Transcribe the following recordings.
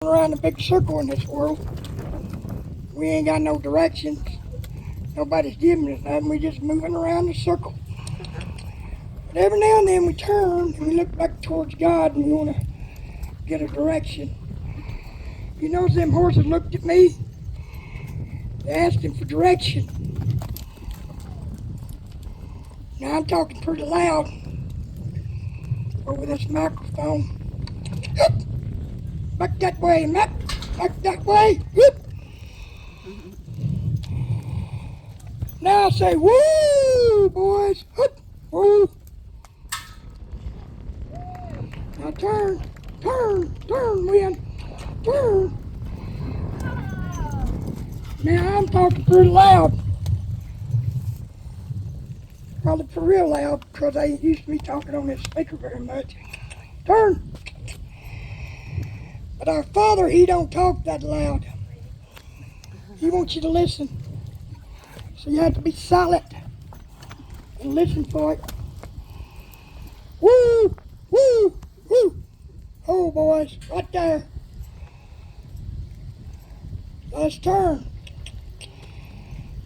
Around a big circle in this world. We ain't got no directions. Nobody's giving us nothing. We just moving around the circle. But every now and then we turn and we look back towards God and we want to get a direction. You know, them horses looked at me. They asked him for direction. Now I'm talking pretty loud over this microphone. Back that way, Matt. Back that way. Whoop. Now I say, woo, boys. Whoop. Woo. Now turn, wind. Turn. Now I'm talking pretty loud. Probably for real loud because I ain't used to be talking on this speaker very much. Turn. But our Father, He don't talk that loud. He wants you to listen. So you have to be silent and listen for it. Woo! Woo! Woo! Oh, boys, right there. Let's turn.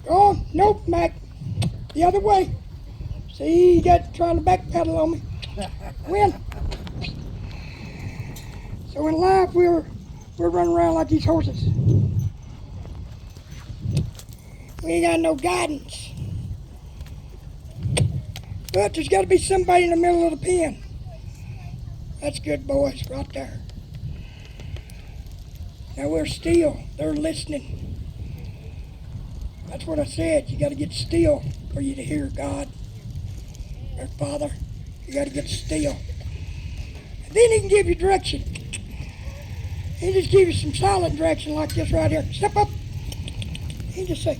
Go on. Nope, Mac. The other way. See, you got trying to backpedal on me. Win. So in life, we're running around like these horses. We ain't got no guidance. But there's got to be somebody in the middle of the pen. That's good, boys, right there. Now we're still. They're listening. That's what I said. You got to get still for you to hear God, our Father. You got to get still. And then He can give you direction. He just give you some silent direction like this right here. Step up. He just say.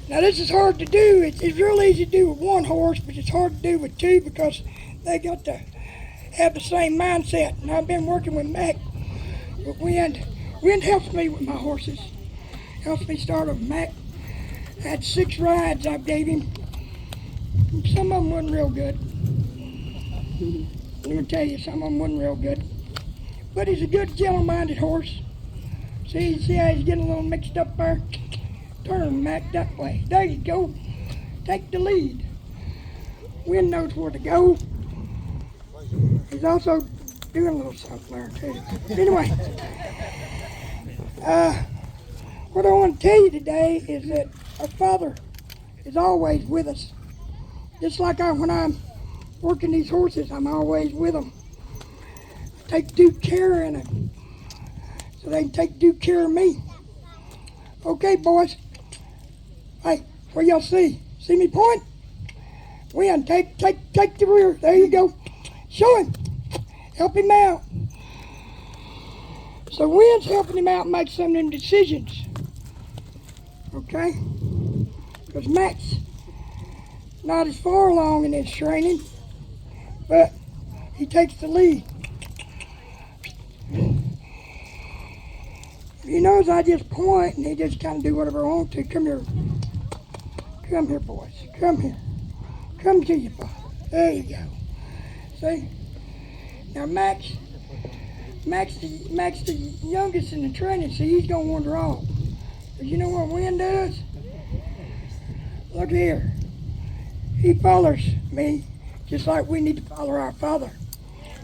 Now this is hard to do. It's real easy to do with one horse, but it's hard to do with two because they got to have the same mindset. And I've been working with Mac, with Wind. Wind helps me with my horses. Helps me start with Mac. I had 6 rides I gave him. Some of them wasn't real good. Let me tell you, some of them wasn't real good. But he's a good, gentle-minded horse. See how he's getting a little mixed up there? Turn, Mac, that way. There you go. Take the lead. Wind knows where to go. He's also doing a little something there, too. Anyway, what I want to tell you today is that our Father is always with us. Just like when I'm working these horses, I'm always with them. I take due care in them so they can take due care of me. Okay, boys. Hey, what y'all see? See me point? Wind, take the rear. There you go. Show him. Help him out. So Wind's helping him out make some of them decisions. Okay? Because Mac's not as far along in his training, but he takes the lead. He knows I just point and he just kind of do whatever I want to. Come here. Come here, boys. Come here. Come to your father. There you go. See? Now Mac's the youngest in the training, so he's going to wander off. But you know what Wind does? Look here. He follows me just like we need to follow our Father.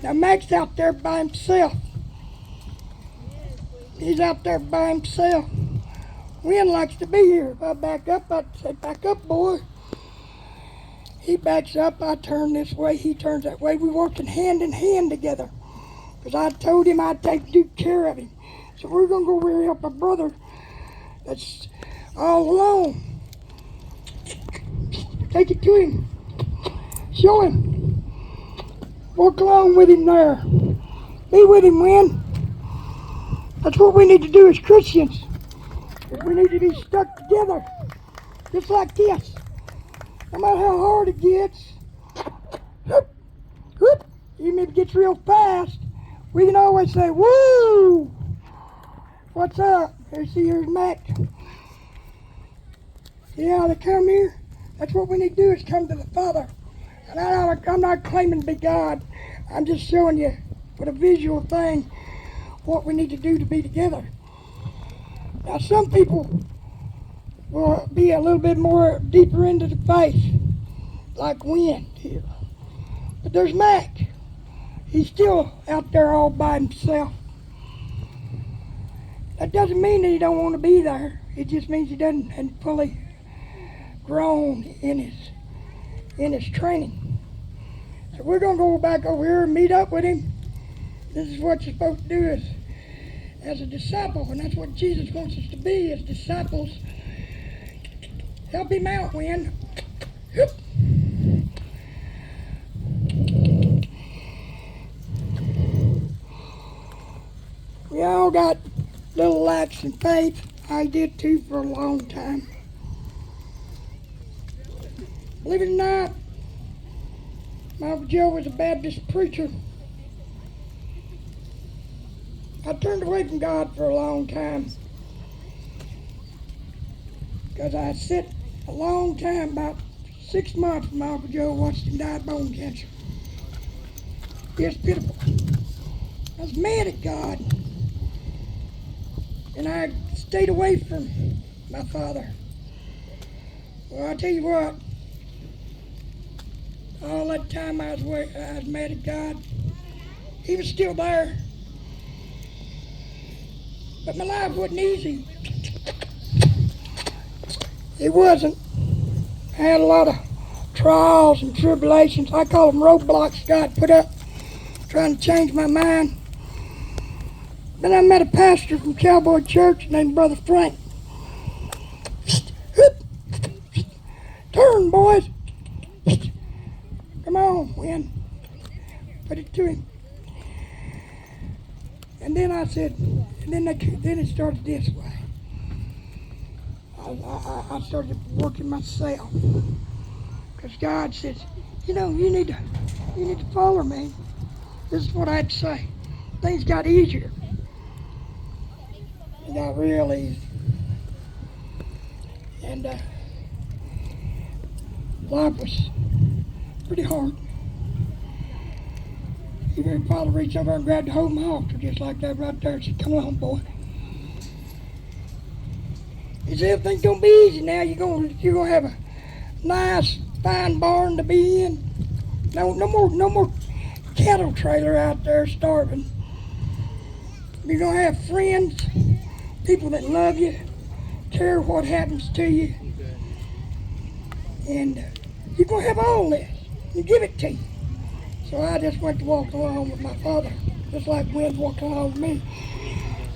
Now Mac's out there by himself. He's out there by himself. Wind likes to be here. If I back up, I'd say, back up, boy. He backs up, I turn this way, he turns that way. We're working hand in hand together. Because I told him I'd take due care of him. So we're going to go over here and help a brother that's all alone. Take it to him. Show him. Walk along with him there. Be with him, Wind. That's what we need to do as Christians. We need to be stuck together. Just like this. No matter how hard it gets. Even if it gets real fast, we can always say, woo! What's up? Here's Mac. See how they come here? That's what we need to do, is come to the Father. And I'm not claiming to be God. I'm just showing you with a visual thing what we need to do to be together. Now, some people will be a little bit more deeper into the faith, like Wynn here. But there's Mac. He's still out there all by himself. That doesn't mean that he don't want to be there. It just means he hasn't fully grown in his training. So we're going to go back over here and meet up with him. This is what you're supposed to do as a disciple, and that's what Jesus wants us to be as disciples. Help him out, Wynn. We all got little lacks in faith. I did too for a long time. Believe it or not, my Uncle Joe was a Baptist preacher. I turned away from God for a long time because I sat a long time, about 6 months, when my Uncle Joe watched him die of bone cancer. It's pitiful. I was mad at God, and I stayed away from my father. Well, I'll tell you what, all that time I was mad at God, he was still there. But my life wasn't easy. It wasn't. I had a lot of trials and tribulations. I call them roadblocks God put up trying to change my mind. Then I met a pastor from Cowboy Church named Brother Frank. Turn, boys. Come on, Wynn. Put it to him. And then I said, then it started this way. I started working myself. Because God says, you need to follow me. This is what I had to say. Things got easier. It got real easy. And life was pretty hard. Your father reached over and grabbed the hold of my halter just like that right there and said, come on, boy. He said, everything's gonna be easy now. You're gonna have a nice, fine barn to be in. No more cattle trailer out there starving. You're gonna have friends, people that love you, care what happens to you. And you're gonna have all this and give it to you. So I just went to walk along with my father, just like Wynn's walking along with me.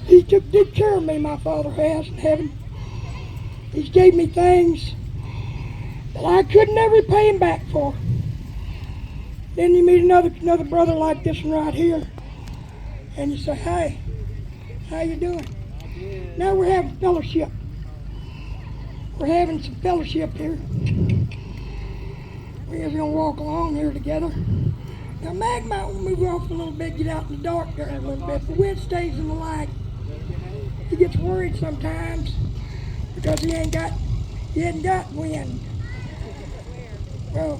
He took good care of me, my father has in heaven. He's gave me things that I could never repay him back for. Then you meet another brother like this one right here, and you say, hey, how you doing? Now we're having fellowship. We're having some fellowship here. We're just gonna walk along here together. Now, Mag might want to move off a little bit, get out in the dark there a little bit, but Wynn stays in the light. He gets worried sometimes because he hadn't got Wynn. Well,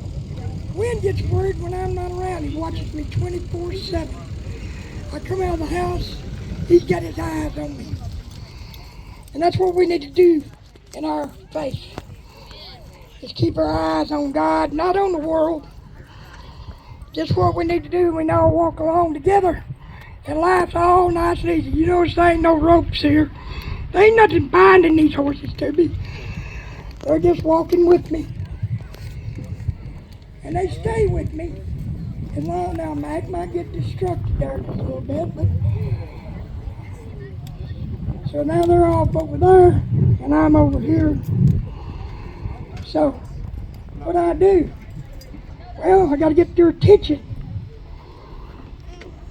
Wynn gets worried when I'm not around. He watches me 24/7. I come out of the house, he's got his eyes on me. And that's what we need to do in our faith, is keep our eyes on God, not on the world. Just what we need to do. We all walk along together, and life's all nice and easy. You notice there ain't no ropes here. There ain't nothing binding these horses to me. They're just walking with me, and they stay with me. And now Mac might get distracted there a little bit, but so now they're off over there, and I'm over here. So what do I do? Well, I got to get their attention.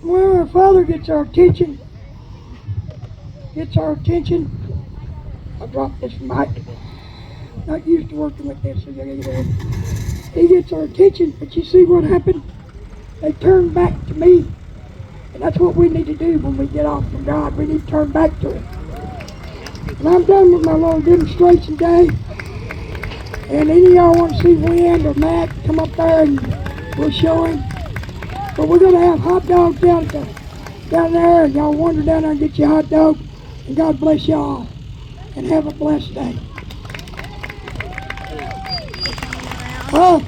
Well, our Father gets our attention. I dropped this mic. Not used to working with this. He gets our attention, but you see what happened? They turn back to me. And that's what we need to do when we get off from God. We need to turn back to Him. And I'm done with my little demonstration day. And any of y'all want to see Wynn or Matt, come up there and we'll show him. But we're going to have hot dogs down there, and y'all wander down there and get your hot dog. And God bless y'all, and have a blessed day.